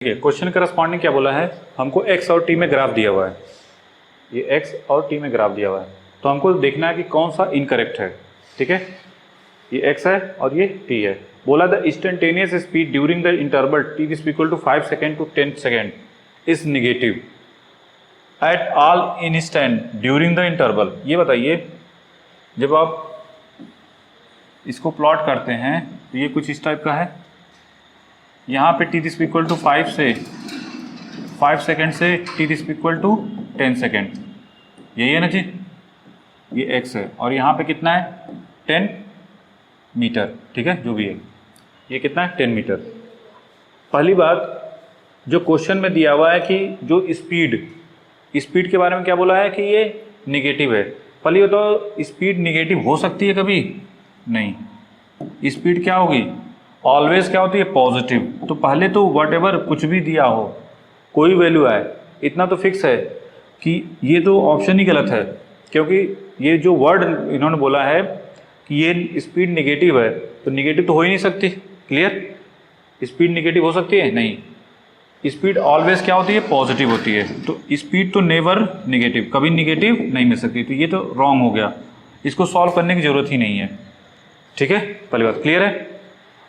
ठीक है, question corresponding क्या बोला है, हमको x और t में ग्राफ दिया हुआ है, ये x और t में ग्राफ दिया हुआ है, तो हमको देखना है कि कौन सा इनकरेक्ट है। ठीक है, ये x है और ये t है। बोला the instantaneous speed during the interval t is equal to 5 second to 10 second is negative at all instant during the interval. ये बताइए, जब आप इसको प्लॉट करते हैं तो ये कुछ इस टाइप का है, यहाँ पे t is equal to 5 second से t is equal to 10 second, यही है ना जी, ये x है और यहाँ पे कितना है 10 मीटर। ठीक है, जो भी है ये कितना है 10 मीटर। पहली बात, जो क्वेश्चन में दिया हुआ है कि जो स्पीड के बारे में क्या बोला है कि ये निगेटिव है। पहले बताओ, स्पीड निगेटिव हो सकती है कभी? नहीं। स्पीड क्या होगी? ऑलवेज क्या होती है? पॉजिटिव। तो पहले तो व्हाटएवर कुछ भी दिया हो, कोई वैल्यू आए, इतना तो फिक्स है कि ये तो ऑप्शन ही गलत है, क्योंकि ये जो वर्ड इन्होंने बोला है कि ये स्पीड निगेटिव है, तो निगेटिव तो हो ही नहीं सकती। क्लियर? स्पीड निगेटिव हो सकती है? नहीं। स्पीड ऑलवेज क्या होती है? पॉजिटिव होती है। तो स्पीड तो नेवर निगेटिव, कभी निगेटिव नहीं मिल सकती, तो ये तो रॉन्ग हो गया, इसको सॉल्व करने की जरूरत ही नहीं है। ठीक है, पहली बात क्लियर है।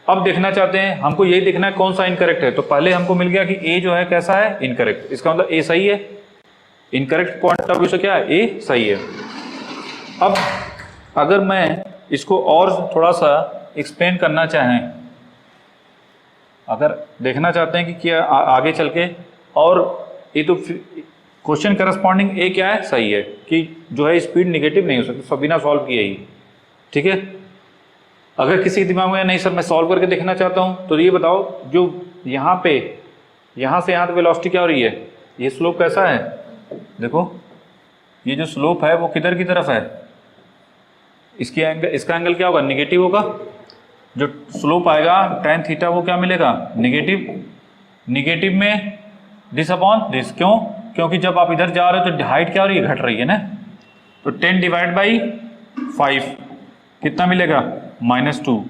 अब देखना चाहते हैं, हमको यही देखना है कौन सा इनकरेक्ट है। तो पहले हमको मिल गया कि ए जो है कैसा है? इनकरेक्ट। इसका मतलब ए सही है, इनकरेक्ट पॉइंट ऑफ व्यू से क्या है? ए सही है। अब अगर मैं इसको और थोड़ा सा एक्सप्लेन करना चाहें, अगर देखना चाहते हैं कि क्या आगे चल के, और ये तो क्वेश्चन करस्पॉन्डिंग ए क्या है? सही है कि जो है स्पीड निगेटिव नहीं हो सकती, सब बिना सॉल्व किए ही। ठीक है, अगर किसी दिमाग में नहीं सर मैं सॉल्व करके देखना चाहता हूं, तो ये बताओ, जो यहाँ पे यहाँ से यहाँ तक वेलोसिटी क्या हो रही है, ये स्लोप कैसा है? देखो, ये जो स्लोप है वो किधर की तरफ है? इसका एंगल क्या होगा? निगेटिव होगा। जो स्लोप आएगा tan थीटा वो क्या मिलेगा? निगेटिव। निगेटिव में दिस अपॉन दिस, क्यों? क्योंकि जब आप इधर जा रहे हो तो हाइट क्या हो रही है? घट रही है ना। तो 10 डिवाइड बाई 5 कितना मिलेगा? -2।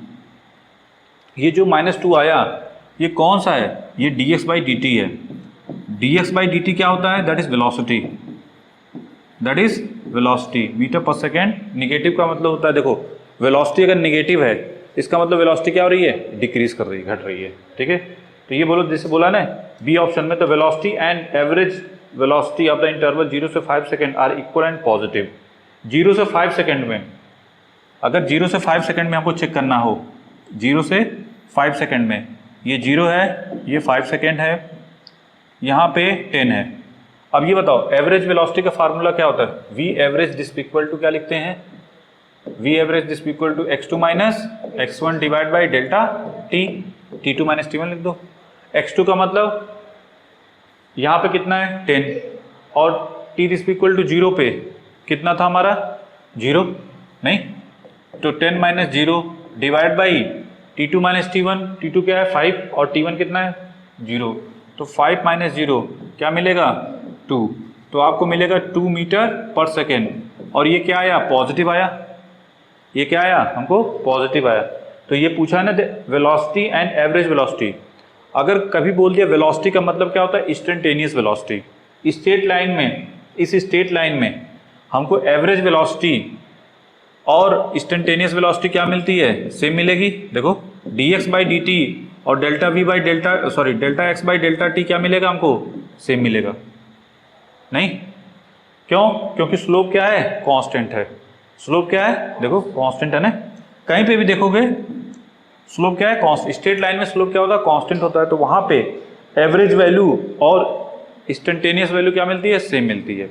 ये जो -2 आया, ये कौन सा है? ये dx बाई dt है। dx बाई dt क्या होता है? That is velocity, that is velocity metre per second. Negative का मतलब होता है, देखो वेलोसिटी अगर निगेटिव है, इसका मतलब वेलोसिटी क्या हो रही है? डिक्रीज कर रही है, घट रही है। ठीक है, तो ये बोलो, जैसे बोला ना बी ऑप्शन में, तो velocity and average velocity of the interval 0 से 5 second are equal and positive. 0 से 5 सेकेंड में, अगर 0 से 5 सेकेंड में हमको चेक करना हो, 0 से 5 सेकेंड में, ये 0 है, ये 5 सेकेंड है, यहाँ पे 10 है। अब ये बताओ, एवरेज वेलोसिटी का फार्मूला क्या होता है? V average this equal to क्या लिखते हैं? V average this equal to x2 minus x1 divide by delta t, t2 minus t1 लिख दो। x2 का मतलब यहाँ पे कितना है? 10, और t दिस इक्वल टू 0 पे कितना था हमारा? 0 नहीं, तो 10 minus 0 divide by t2 minus t1, t2 क्या है? 5, और t1 कितना है? 0। तो 5 माइनस 0 क्या मिलेगा? 2। तो आपको मिलेगा 2 मीटर पर सेकेंड, और ये क्या आया? पॉजिटिव आया। ये क्या आया? हमको पॉजिटिव आया। तो ये पूछा है ना, वेलोसिटी एंड एवरेज वेलोसिटी। अगर कभी बोल दिया वेलोसिटी का मतलब क्या होता है? Instantaneous velocity. स्ट्रेट लाइन में, इस स्ट्रेट लाइन में हमको एवरेज वेलोसिटी और इंस्टेंटेनियस वेलोसिटी क्या मिलती है? सेम मिलेगी। देखो, dx बाई dt और delta v by delta x by delta t क्या मिलेगा हमको? सेम मिलेगा। नहीं, क्यों? क्योंकि स्लोप क्या है? कांस्टेंट है। स्लोप क्या है? देखो कांस्टेंट है ना, कहीं पे भी देखोगे स्लोप क्या है? कांस्टेंट। स्ट्रेट लाइन में स्लोप क्या होता है? कांस्टेंट होता है। तो वहां पे एवरेज वैल्यू और इंस्टेंटेनियस वैल्यू क्या मिलती है? सेम मिलती है।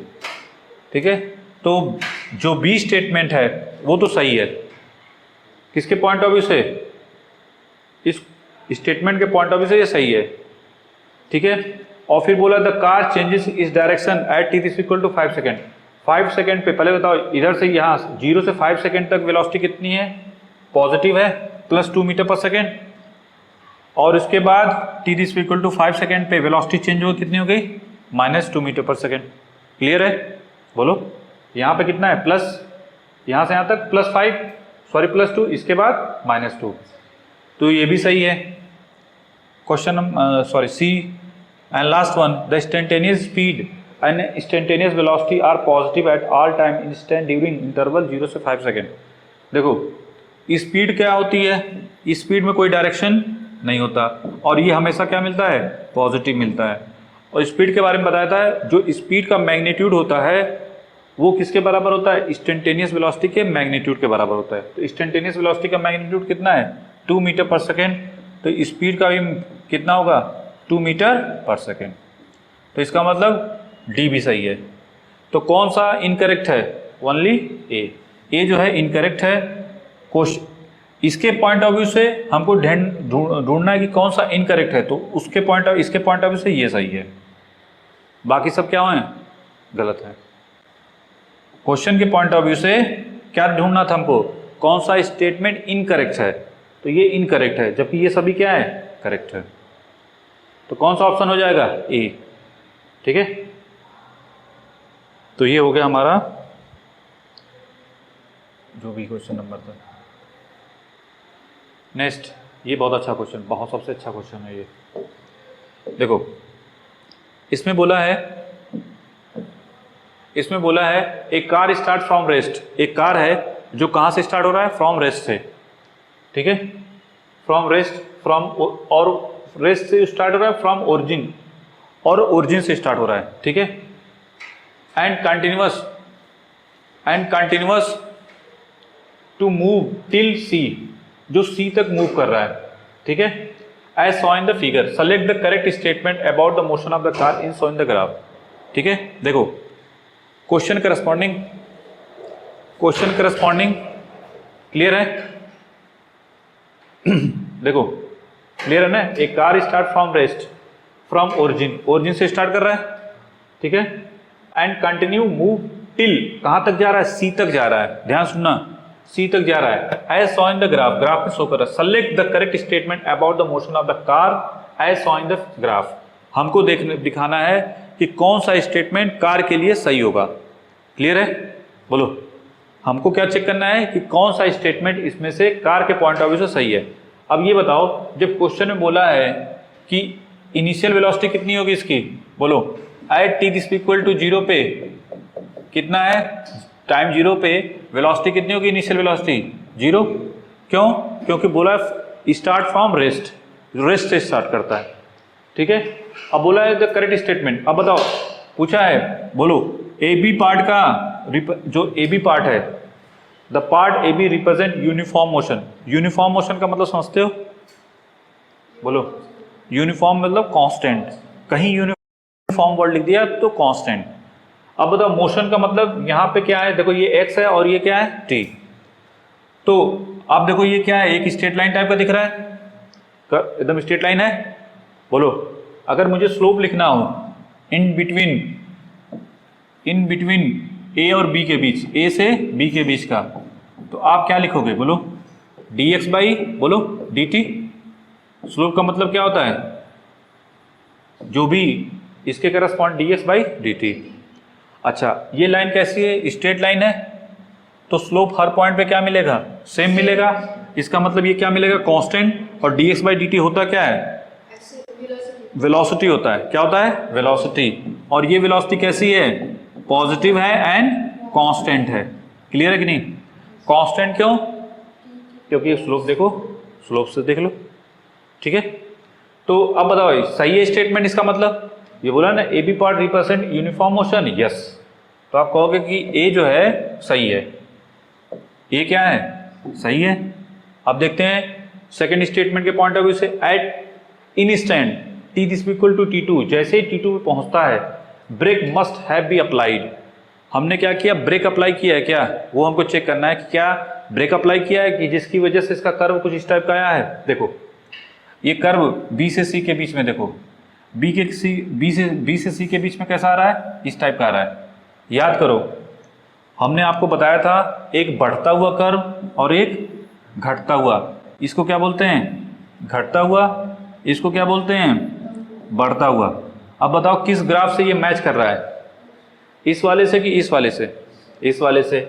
ठीक है, तो जो बी स्टेटमेंट है वो तो सही है। किसके पॉइंट ऑफ व्यू से? इस स्टेटमेंट के पॉइंट ऑफ व्यू से ये सही है। ठीक है, और फिर बोला the car changes is direction at t is equal to 5 second. 5 second पे, पहले बताओ, इधर से यहाँ 0 से 5 सेकेंड तक वेलोसिटी कितनी है? पॉजिटिव है, +2 मीटर पर सेकेंड। और उसके बाद t is equal to 5 second पे वेलोसिटी चेंज हो कितनी हो गई? -2 मीटर पर सेकेंड। क्लियर है? बोलो, यहाँ पे कितना है? प्लस, यहाँ से यहाँ तक +2, इसके बाद -2। तो ये भी सही है। Question C and last one, the instantaneous speed and instantaneous velocity are positive at all time instant during interval 0 से 5 सेकेंड। देखो स्पीड क्या होती है, स्पीड में कोई डायरेक्शन नहीं होता और ये हमेशा क्या मिलता है, पॉजिटिव मिलता है। और स्पीड के बारे में बताया था, जो स्पीड का मैग्नीट्यूड होता है वो किसके बराबर होता है, इंस्टेंटेनियस वेलोसिटी के मैग्नीट्यूड के बराबर होता है। तो इंस्टेंटेनियस वेलोसिटी का मैग्नीट्यूड कितना है, 2 मीटर पर सेकेंड, तो स्पीड का भी कितना होगा, 2 मीटर पर सेकेंड। तो इसका मतलब डी भी सही है। तो कौन सा इनकरेक्ट है, ओनली ए जो है इनकरेक्ट है। क्वेश्चन इसके पॉइंट ऑफ व्यू से हमको ढूंढना है कि कौन सा इनकरेक्ट है, तो उसके इसके पॉइंट ऑफ व्यू से ये सही है, बाकी सब क्या है, गलत है। क्वेश्चन के पॉइंट ऑफ व्यू से क्या ढूंढना था हमको, कौन सा स्टेटमेंट इनकरेक्ट है, तो ये इनकरेक्ट है, जबकि ये सभी क्या है, करेक्ट है। तो कौन सा ऑप्शन हो जाएगा, ए। ठीक है, तो ये हो गया हमारा जो भी क्वेश्चन नंबर था। नेक्स्ट, ये बहुत अच्छा क्वेश्चन, बहुत सबसे अच्छा क्वेश्चन है ये। देखो इसमें बोला है एक कार स्टार्ट फ्रॉम रेस्ट, एक कार है जो कहाँ से स्टार्ट हो रहा है, फ्रॉम रेस्ट से। ठीक है, फ्रॉम रेस्ट, और रेस्ट से स्टार्ट हो रहा है, फ्रॉम ओरिजिन, और ओरिजिन से स्टार्ट हो रहा है। ठीक है, and continuous to move till C, जो सी तक मूव कर रहा है। ठीक है, as saw in the figure, select the correct statement about the motion of the car in so in the graph. ठीक है, देखो क्वेश्चन करस्पॉन्डिंग क्लियर है। देखो क्लियर है ना, एक car start from rest, from origin से स्टार्ट कर रहा है। ठीक है, एंड कंटिन्यू मूव टिल, कहां तक जा रहा है, सी तक जा रहा है, ध्यान सुनना, सी तक जा रहा है। As saw in the graph में शो कर रहा है। Select the correct statement about the motion of the car as saw in the graph, हमको दिखाना है कि कौन सा स्टेटमेंट कार के लिए सही होगा। क्लियर है, बोलो, हमको क्या चेक करना है कि कौन सा स्टेटमेंट इसमें से कार के पॉइंट ऑफ व्यू से सही है। अब ये बताओ, जब क्वेश्चन में बोला है कि इनिशियल वेलोसिटी कितनी होगी इसकी, बोलो, at T is equal to 0 पे कितना है, टाइम 0 पे वेलोसिटी कितनी होगी, इनिशियल वेलोसिटी 0। क्यों, क्योंकि बोला है स्टार्ट फ्रॉम रेस्ट, रेस्ट से स्टार्ट करता है। ठीक है, अब बोला है द करेक्ट स्टेटमेंट। अब बताओ, पूछा है, बोलो, ए बी पार्ट का, जो ए बी पार्ट है, the part A B represent uniform motion. Uniform motion का मतलब समझते हो, बोलो, यूनिफॉर्म मतलब कांस्टेंट, कहीं यूनिफॉर्म वर्ड लिख दिया तो कांस्टेंट। अब बताओ मोशन का मतलब यहाँ पे क्या है, देखो ये एक्स है और ये क्या है, टी। तो अब देखो ये क्या है, एक स्ट्रेट लाइन टाइप का दिख रहा है, एकदम स्ट्रेट लाइन है। बोलो, अगर मुझे स्लोप लिखना हो इन बिटवीन ए और बी के बीच, ए से बी के बीच का, तो आप क्या लिखोगे, बोलो, dx बाई, बोलो, dt। स्लोप का मतलब क्या होता है, जो भी इसके करस्पॉन्ड dx बाई dt। अच्छा, ये लाइन कैसी है, स्ट्रेट लाइन है, तो स्लोप हर पॉइंट पे क्या मिलेगा, सेम मिलेगा। इसका मतलब ये क्या मिलेगा, कांस्टेंट। और dx बाई dt होता क्या है, वेलोसिटी होता है। क्या होता है, वेलोसिटी। और ये वेलोसिटी कैसी है, पॉजिटिव है एंड कांस्टेंट है। क्लियर है कि नहीं, कांस्टेंट क्यों, क्योंकि स्लोप देखो, स्लोप से देख लो। ठीक है, तो अब बताओ सही है स्टेटमेंट, इसका मतलब ये बोला ना, A B part represent uniform motion, yes. तो आप कहोगे कि ए जो है सही है, ए क्या है, सही है। अब देखते हैं सेकेंड स्टेटमेंट के पॉइंट ऑफ व्यू से, at instant T is equal to T2, जैसे ही T2 पे पहुंचता है, brake must have be applied. हमने क्या किया, ब्रेक अप्लाई किया है क्या, वो हमको चेक करना है कि क्या ब्रेक अप्लाई किया है, कि जिसकी वजह से इसका कर्व कुछ इस टाइप का आया है। देखो ये कर्व B से C के बीच में, देखो B से C के बीच में कैसा आ रहा है, इस टाइप का आ रहा है। याद करो, हमने आपको बताया था एक बढ़ता हुआ कर्व और एक घटता हुआ, इसको क्या बोलते हैं, घटता हुआ, इसको क्या बोलते हैं, बढ़ता हुआ। अब बताओ किस ग्राफ से ये मैच कर रहा है, इस वाले से कि इस वाले से, इस वाले से।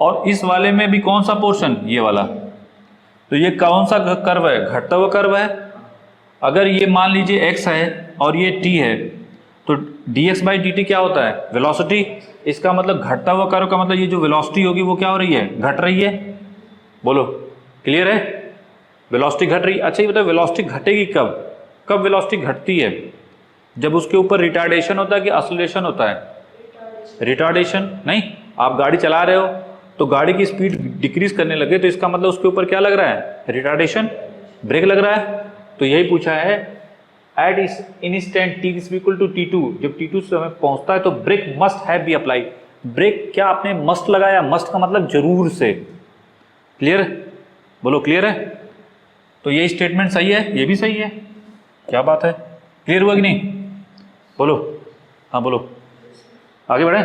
और इस वाले में भी कौन सा पोर्शन, ये वाला, तो ये कौन सा कर्व है, घटता हुआ कर्व है। अगर ये मान लीजिए x है और ये t है, तो dx बाई dt क्या होता है? वेलोसिटी। इसका मतलब घटता हुआ कर्व का मतलब ये जो वेलोसिटी होगी वो क्या हो रही है? घट रही है। बोलो, क्लियर है? वेलोसिटी घट रही है। अच्छा ये बताओ वेलोसिटी घटेगी कब? कब वेलोसिटी घटती है? जब उसके ऊपर रिटार्डेशन होता है कि एक्सेलरेशन होता है? रिटार्डेशन। नहीं, आप गाड़ी चला रहे हो तो गाड़ी की स्पीड डिक्रीज करने लगे तो इसका मतलब उसके ऊपर क्या लग रहा है? रिटार्डेशन, ब्रेक लग रहा है। तो यही पूछा है at instant t is equal to t2, जब t2 से हमें पहुंचता है तो brake must have be applied. Brake क्या आपने मस्ट लगाया? मस्ट का मतलब जरूर से। क्लियर? बोलो क्लियर है? तो ये स्टेटमेंट सही है, ये भी सही है। क्या बात है, क्लियर हुआ कि नहीं? बोलो, हाँ बोलो, आगे बढ़े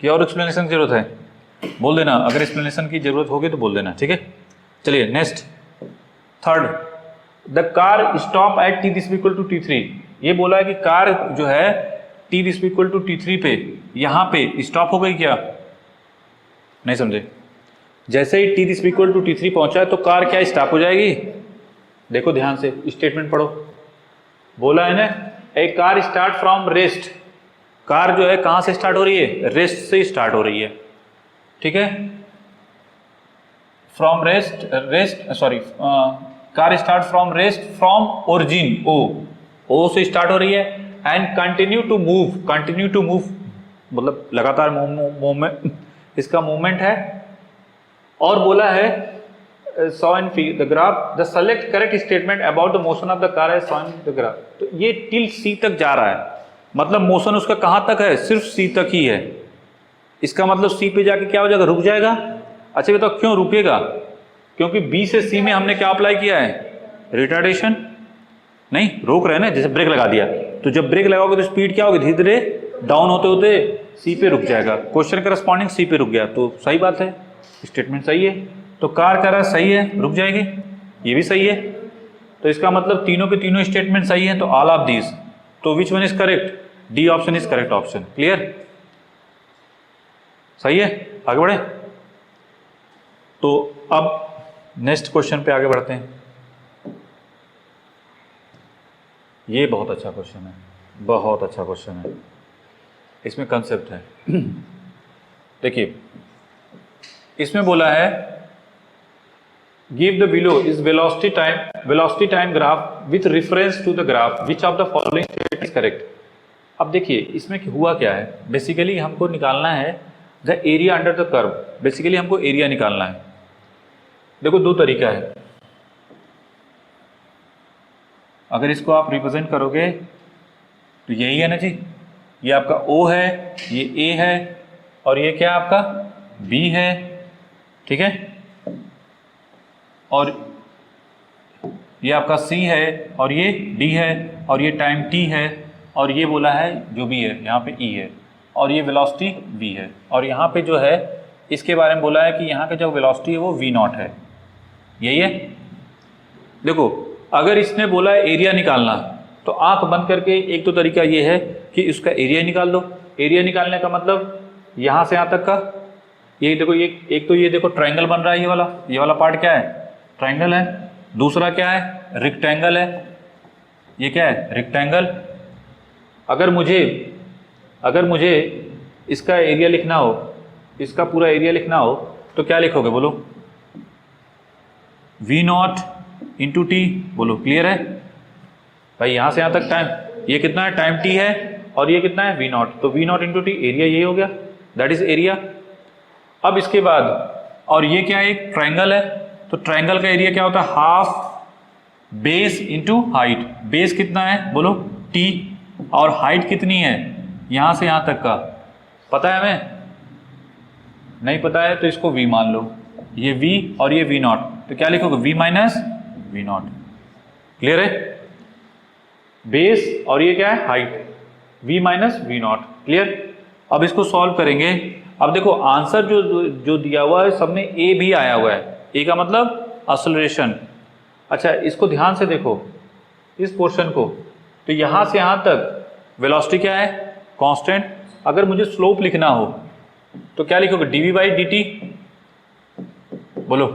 क्या और एक्सप्लेनेशन की जरूरत है? बोल देना, अगर एक्सप्लेनेशन की जरूरत होगी तो बोल देना, ठीक है। चलिए next, third, the car stop at t this equal to t3। ये बोला है कि कार जो है t this equal to t3 पे यहाँ पे स्टॉप हो गई क्या? नहीं समझे? जैसे ही t this equal to t3 पहुंचा है तो कार क्या स्टॉप हो जाएगी? देखो ध्यान से स्टेटमेंट पढ़ो। बोला है ना, a car start from rest. Car जो है कहां से स्टार्ट हो रही है? रेस्ट से स्टार्ट हो रही है, ठीक है। From rest sorry, car start from rest from origin, O से स्टार्ट हो रही है एंड कंटिन्यू टू मूव मतलब लगातार मूवमेंट, इसका मूवमेंट है। और बोला है saw in the graph the select correct statement about the motion of the car है सॉ इन द ग्राफ। तो ये टिल सी तक जा रहा है, मतलब मोशन उसका कहां तक है? सिर्फ सी तक ही है। इसका मतलब सी पे जाके क्या हो जाएगा? रुक जाएगा। अच्छा बताओ क्यों रुकेगा? क्योंकि बी से सी में हमने क्या अप्लाई किया है? रिटार्डेशन। नहीं, रोक रहे हैं ना, जैसे ब्रेक लगा दिया, तो जब ब्रेक लगाओगे तो स्पीड क्या होगी? धीरे धीरे डाउन होते होते सी पे रुक जाएगा। क्वेश्चन करस्पॉन्डिंग सी पे रुक गया, तो सही बात है, स्टेटमेंट सही है। तो कार कह रहा है सही है, रुक जाएगी, ये भी सही है। तो इसका मतलब तीनों के तीनों स्टेटमेंट सही है, तो ऑल ऑफ दीज। तो which one is correct? D option is correct option. Clear? सही है, आगे बढ़े। तो अब नेक्स्ट क्वेश्चन पे आगे बढ़ते हैं। ये बहुत अच्छा क्वेश्चन है, बहुत अच्छा क्वेश्चन है, इसमें कंसेप्ट है। देखिए इसमें बोला है give the below is velocity time graph with reference to the graph which of the following statement is correct. अब देखिए इसमें हुआ क्या है, बेसिकली हमको निकालना है the area under the curve. Basically हमको एरिया निकालना है। देखो दो तरीका है, अगर इसको आप रिप्रेजेंट करोगे तो यही है ना जी, ये आपका O है, ये A है, और ये क्या आपका B है, ठीक है, और ये आपका C है, और ये D है, और ये टाइम T है, और ये बोला है जो भी है यहाँ पे E है, और ये वेलोसिटी V है, और यहाँ पे जो है इसके बारे में बोला है कि यहाँ का जो वेलोसिटी है वो V0 है। यही है। देखो अगर इसने बोला है एरिया निकालना, तो आंख बंद करके एक तो तरीका ये है कि इसका एरिया निकाल दो। एरिया निकालने का मतलब यहाँ से यहाँ तक का, ये देखो ये एक तो ये देखो ट्रायंगल बन रहा है, ये वाला पार्ट क्या है? ट्रायंगल है। दूसरा क्या है? रेक्टेंगल है। ये क्या है? रेक्टेंगल। अगर मुझे इसका एरिया लिखना हो, इसका पूरा एरिया लिखना हो, तो क्या लिखोगे बोलो? V0 into T. बोलो क्लियर है भाई? यहाँ से यहाँ तक टाइम, ये कितना है? टाइम t है, और ये कितना है? V0। तो V0 इंटू टी, एरिया ये हो गया, दैट इज एरिया। अब इसके बाद, और ये क्या है? एक ट्रायंगल है, तो ट्रायंगल का एरिया क्या होता है? Half base into height. Base कितना है बोलो? t, और हाइट कितनी है यहाँ से यहाँ तक का? पता है हमें? नहीं पता है तो इसको v मान लो, ये v और ये V0, तो क्या लिखोगे? v minus V0। क्लियर है? बेस और ये क्या है? Height, v minus V0। Clear? अब इसको सॉल्व करेंगे। अब देखो आंसर जो दिया हुआ है सब में a भी आया हुआ है। a का मतलब एक्सेलरेशन। अच्छा इसको ध्यान से देखो, इस पोर्शन को, तो यहाँ से यहाँ तक वेलोसिटी क्या है? कांस्टेंट। अगर मुझे स्लोप लिखना हो तो क्या लिखोगे? dv by dt। बोलो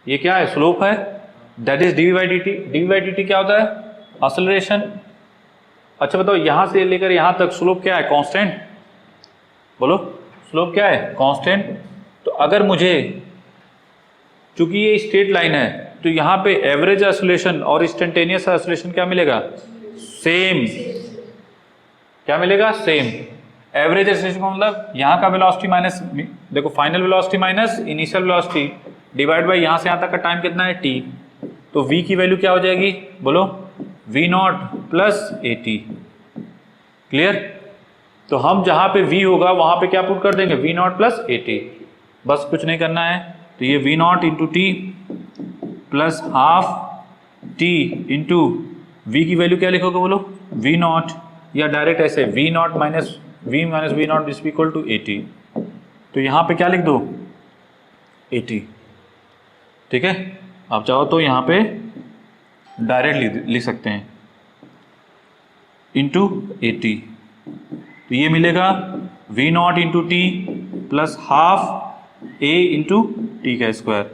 ये क्या है? स्लोप है, that is dv by dt। dv by dt क्या होता है? एक्सेलरेशन। अच्छा बताओ यहाँ से लेकर यहाँ तक स्लोप क्या है? कांस्टेंट। बोलो स्लोप क्या है? कांस्टेंट। तो अगर मुझे, चूंकि ये स्ट्रेट लाइन है, तो यहाँ पे एवरेज एक्सेलरेशन और इंस्टेंटेनियस एक्सेलरेशन क्या मिलेगा? सेम। क्या मिलेगा? सेम। एवरेज एक्सेलरेशन का मतलब यहाँ का वेलोसिटी माइनस, देखो final velocity minus initial velocity divide by यहाँ से यहाँ तक का टाइम कितना है? t। तो v की वैल्यू क्या हो जाएगी? बोलो v0 प्लस at। क्लियर? तो हम जहाँ पे v होगा वहाँ पे क्या पुट कर देंगे? v0 plus at। बस कुछ नहीं करना है। तो ये v0 into t plus half t into v की वैल्यू क्या लिखोगे? बोलो v0, या डायरेक्ट ऐसे v0 minus v0 is equal to at। तो यहाँ पे क्या लिख दो? at। ठीक है, आप चाहो तो यहाँ पे डायरेक्ट लिख सकते हैं इंटू at। तो ये मिलेगा v0 into t plus half a into T का स्क्वायर।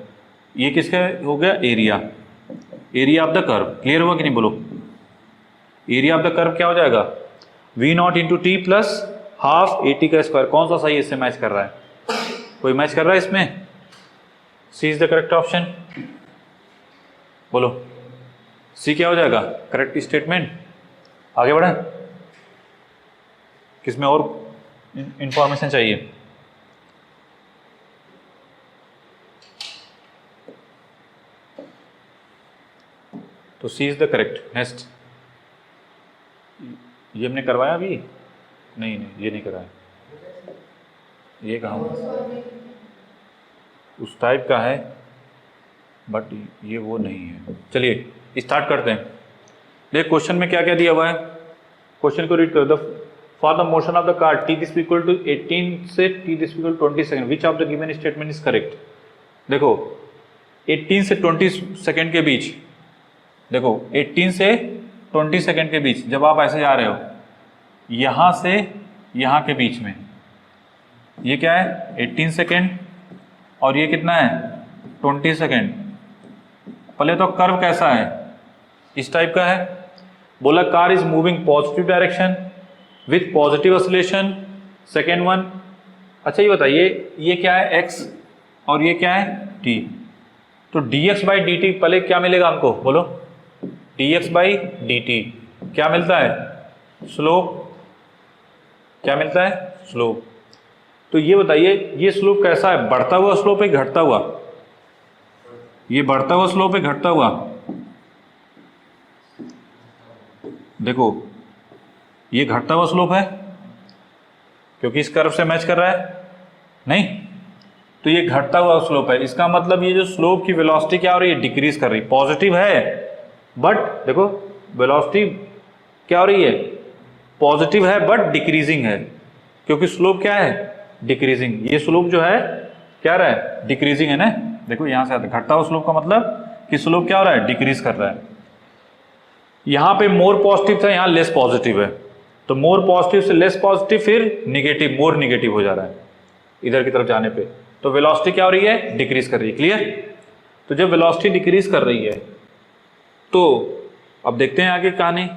ये किसका हो गया? Area. Area of the curve. Clear हुआ कि नहीं? बोलो एरिया ऑफ द कर्व क्या हो जाएगा? v0 into t plus half at का स्क्वायर। कौन सा सही इससे मैच कर रहा है? कोई मैच कर रहा है इसमें? सी इज द करेक्ट ऑप्शन। बोलो सी क्या हो जाएगा? Correct statement. आगे बढ़े, किसमें और इंफॉर्मेशन चाहिए? तो सी इज द करेक्ट। नेक्स्ट, ये हमने करवाया अभी? नहीं, ये नहीं कराया। ये कहाँ उस टाइप का है, बट ये वो नहीं है। चलिए स्टार्ट करते हैं। देखिए क्वेश्चन में क्या क्या दिया हुआ है, क्वेश्चन को रीड करो। The for the motion of the car t this equal to 18 से t this equal 20 second, which of the given statement is correct? देखो 18 से 20 सेकंड के बीच, देखो 18 से 20 सेकंड के बीच जब आप ऐसे जा रहे हो, यहाँ से यहाँ के बीच में ये क्या है? 18 सेकेंड, और ये कितना है? 20 सेकेंड। पहले तो कर्व कैसा है? इस टाइप का है। बोला car is moving positive direction with positive oscillation. Second one, अच्छा ये बताइए ये क्या है? x और ये क्या है? t। तो dx बाई dt पहले क्या मिलेगा हमको? बोलो dx बाई dt क्या मिलता है? स्लोप। क्या मिलता है? स्लोप। तो ये बताइए ये स्लोप कैसा है? बढ़ता हुआ स्लोप है, घटता हुआ? ये बढ़ता हुआ स्लोप है, घटता हुआ? देखो ये घटता हुआ स्लोप है क्योंकि इस कर्व से मैच कर रहा है, नहीं? तो ये घटता हुआ स्लोप है। इसका मतलब ये जो स्लोप की वेलोसिटी क्या हो रही है? डिक्रीज कर रही है। पॉजिटिव है, बट देखो वेलोसिटी क्या हो रही है? पॉजिटिव है बट डिक्रीजिंग है, क्योंकि स्लोप क्या है? डिक्रीजिंग। ये स्लोप जो है क्या रहा है? डिक्रीजिंग है ना। देखो यहां से आता है घटता हुआ स्लोप का मतलब कि स्लोप क्या हो रहा है? डिक्रीज कर रहा है। यहाँ पे मोर पॉजिटिव था, यहाँ लेस पॉजिटिव है। तो मोर पॉजिटिव से लेस पॉजिटिव, फिर निगेटिव, मोर निगेटिव हो जा रहा है इधर की तरफ जाने पे। तो वेलोसिटी क्या हो रही है? डिक्रीज कर रही है। क्लियर? तो जब वेलोसिटी डिक्रीज कर रही है तो अब देखते हैं आगे कहानी।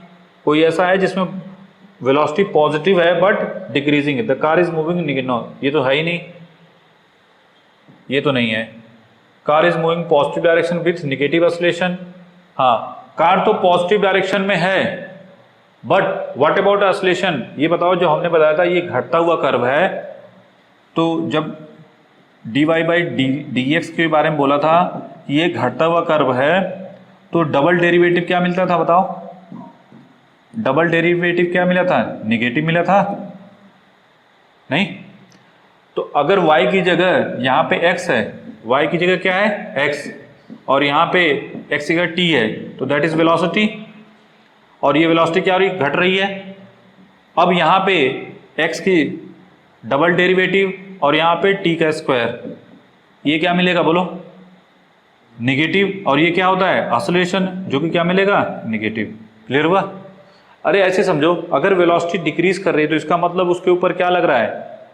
कोई ऐसा है जिसमें वेलोसिटी पॉजिटिव है बट डिक्रीजिंग है? The car is moving no, ये तो है ही नहीं, ये तो नहीं है। Car is moving positive direction with negative acceleration. हाँ, कार तो पॉजिटिव डायरेक्शन में है, बट व्हाट अबाउट एक्सेलरेशन? ये बताओ, जो हमने बताया था ये घटता हुआ कर्व है, तो जब dy बाई dx के बारे में बोला था ये घटता हुआ कर्व है, तो डबल डेरिवेटिव क्या मिलता था? बताओ डबल डेरिवेटिव क्या मिला था? निगेटिव मिला था, नहीं? तो अगर y की जगह यहाँ पे x है, y की जगह क्या है? x, और यहाँ पे x की जगह t है, तो दैट इज वेलोसिटी। और ये वेलोसिटी क्या हो रही? घट रही है। अब यहाँ पे x की डबल डेरिवेटिव और यहाँ पे t का स्क्वायर, ये क्या मिलेगा? बोलो निगेटिव। और ये क्या होता है? एक्सेलरेशन, जो कि क्या मिलेगा? निगेटिव। क्लियर हुआ? अरे ऐसे समझो, अगर वेलोसिटी डिक्रीज कर रही है तो इसका मतलब उसके ऊपर क्या लग रहा है?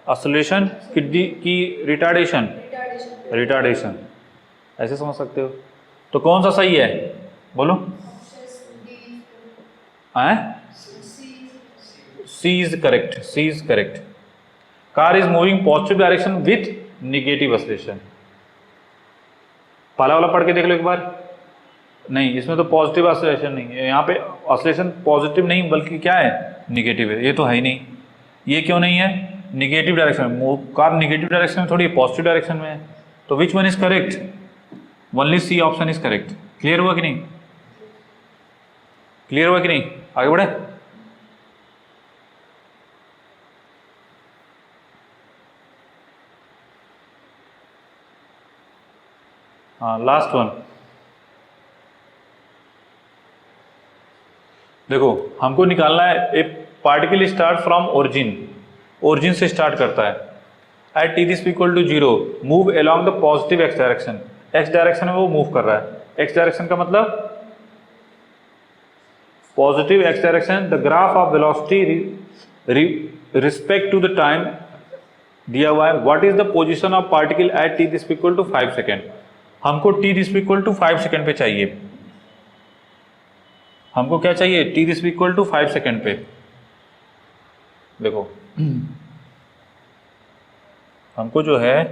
एक्सेलरेशन की रिटार्डेशन, रिटार्डेशन। ऐसे समझ सकते हो। तो कौन सा सही है? बोलो C is correct, C is correct. Car is moving positive direction with negative acceleration. पहला वाला पढ़ के देख लो एक बार। नहीं, इसमें तो पॉजिटिव एक्सेलरेशन नहीं है, यहाँ पे एक्सेलरेशन पॉजिटिव नहीं बल्कि क्या है, निगेटिव है। ये तो है ही नहीं, ये क्यों नहीं है, निगेटिव डायरेक्शन में। कार निगेटिव डायरेक्शन में थोड़ी पॉजिटिव डायरेक्शन में है। तो which one is correct, only C option is correct. Clear हुआ कि नहीं, क्लियर हुआ कि नहीं, आगे बढ़े। हाँ, लास्ट वन देखो, हमको निकालना है a particle start from origin, origin से स्टार्ट करता है। At t this equal to 0 move along the positive x direction. X direction में वो मूव कर रहा है। एक्स डायरेक्शन का मतलब positive x direction. The graph of velocity respect to the time दिया हुआ है। What is the position of particle at t this equal to 5 second. हमको t this equal to 5 second पे चाहिए। हमको क्या चाहिए, t this equal to 5 second पे। देखो हमको जो है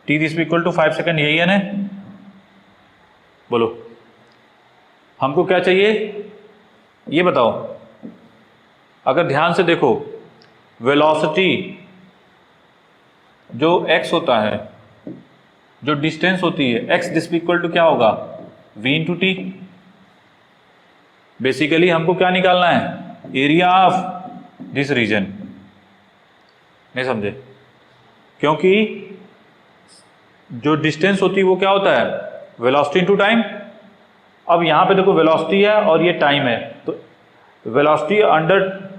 t this equal to 5 second, यही है ना, बोलो हमको क्या चाहिए ये बताओ। अगर ध्यान से देखो, वेलोसिटी जो x होता है, जो डिस्टेंस होती है x दिस इक्वल टू क्या होगा, v इंटू टी। बेसिकली हमको क्या निकालना है, एरिया ऑफ दिस रीजन। नहीं समझे, क्योंकि जो डिस्टेंस होती है वो क्या होता है, वेलोसिटी इनटू टाइम। अब यहां पे देखो वेलोसिटी है और ये टाइम है, तो वेलोसिटी अंडर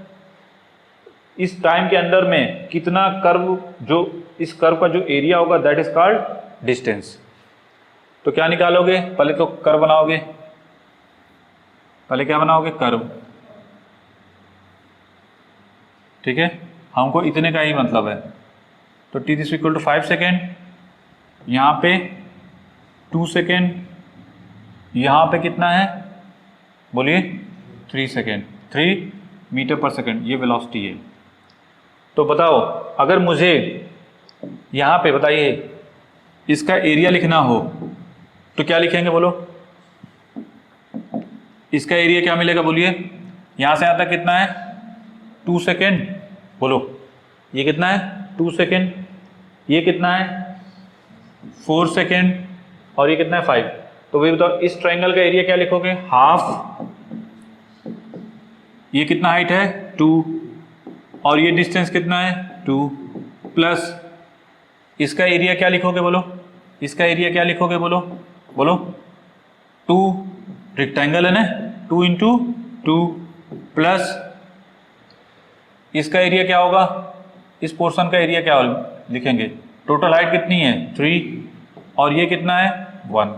इस टाइम के अंदर में कितना कर्व, जो इस कर्व का जो एरिया होगा दैट इज कॉल्ड डिस्टेंस। तो क्या निकालोगे, पहले तो कर्व बनाओगे, पहले क्या बनाओगे, कर्व। ठीक है, हमको इतने का ही मतलब है। तो t this equal to 5 second, यहाँ पे 2 सेकेंड, यहाँ पे कितना है बोलिए 3 सेकेंड, 3 मीटर पर सेकेंड, ये वेलोसिटी है। तो बताओ अगर मुझे यहाँ पे बताइए इसका एरिया लिखना हो तो क्या लिखेंगे बोलो, इसका एरिया क्या मिलेगा बोलिए। यहाँ से यहाँ तक कितना है 2 सेकेंड, बोलो ये कितना है 2 सेकेंड, ये कितना है 4 सेकेंड, और ये कितना है 5। तो भाई बताओ इस ट्रायंगल का एरिया क्या लिखोगे, हाफ। ये कितना हाइट है 2, और ये डिस्टेंस कितना है 2, प्लस इसका एरिया क्या लिखोगे बोलो, इसका एरिया क्या लिखोगे बोलो, बोलो 2, रेक्टेंगल है ना, 2 इंटू 2, प्लस इसका एरिया क्या होगा, इस पोर्शन का एरिया क्या लिखेंगे, टोटल हाइट कितनी है 3, और ये कितना है 1।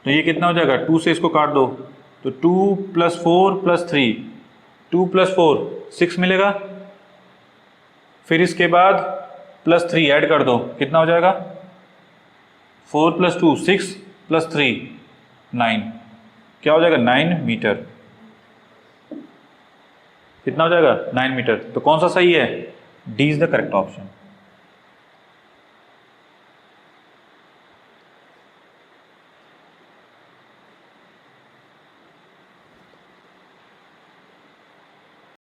तो ये कितना हो जाएगा, 2 से इसको काट दो तो 2 + 4 + 3, 2 + 4 6 मिलेगा। फिर इसके बाद +3 ऐड कर दो, कितना हो जाएगा 4 + 2 6 + 3 9, क्या हो जाएगा 9 मीटर। कितना हो जाएगा 9 मीटर। तो कौन सा सही है, D is the correct option.